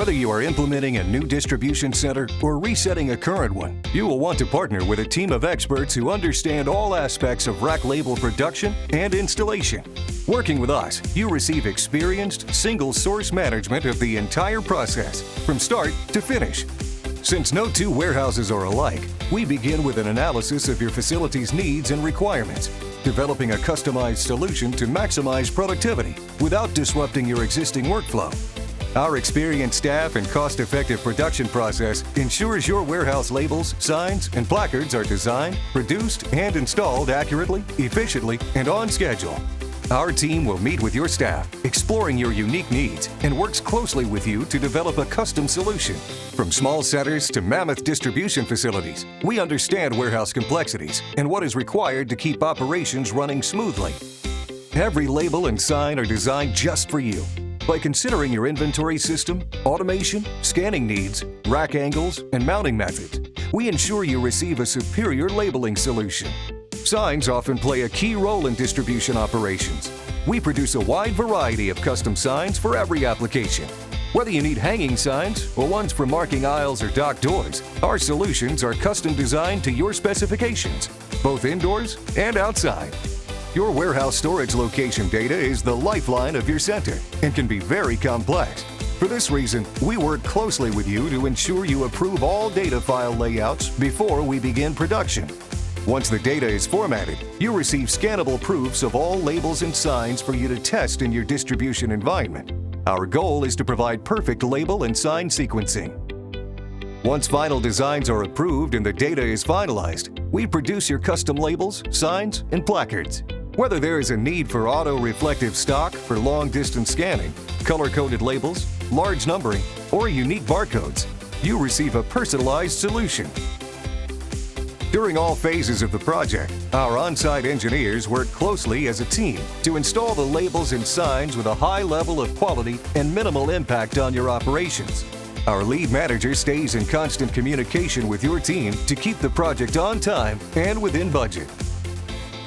Whether you are implementing a new distribution center or resetting a current one, you will want to partner with a team of experts who understand all aspects of rack label production and installation. Working with us, you receive experienced, single-source management of the entire process, from start to finish. Since no two warehouses are alike, we begin with an analysis of your facility's needs and requirements, developing a customized solution to maximize productivity without disrupting your existing workflow. Our experienced staff and cost-effective production process ensures your warehouse labels, signs, and placards are designed, produced, and installed accurately, efficiently, and on schedule. Our team will meet with your staff, exploring your unique needs, and works closely with you to develop a custom solution. From small centers to mammoth distribution facilities, we understand warehouse complexities and what is required to keep operations running smoothly. Every label and sign are designed just for you. By considering your inventory system, automation, scanning needs, rack angles, and mounting methods, we ensure you receive a superior labeling solution. Signs often play a key role in distribution operations. We produce a wide variety of custom signs for every application. Whether you need hanging signs or ones for marking aisles or dock doors, our solutions are custom designed to your specifications, both indoors and outside. Your warehouse storage location data is the lifeline of your center and can be very complex. For this reason, we work closely with you to ensure you approve all data file layouts before we begin production. Once the data is formatted, you receive scannable proofs of all labels and signs for you to test in your distribution environment. Our goal is to provide perfect label and sign sequencing. Once final designs are approved and the data is finalized, we produce your custom labels, signs, and placards. Whether there is a need for auto-reflective stock for long-distance scanning, color-coded labels, large numbering, or unique barcodes, you receive a personalized solution. During all phases of the project, our on-site engineers work closely as a team to install the labels and signs with a high level of quality and minimal impact on your operations. Our lead manager stays in constant communication with your team to keep the project on time and within budget.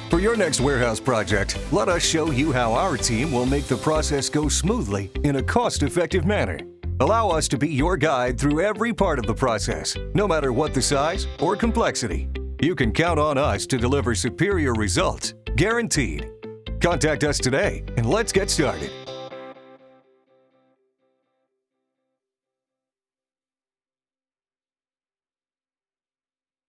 For your next warehouse project, let us show you how our team will make the process go smoothly in a cost-effective manner. Allow us to be your guide through every part of the process, no matter what the size or complexity. You can count on us to deliver superior results, guaranteed. Contact us today and let's get started.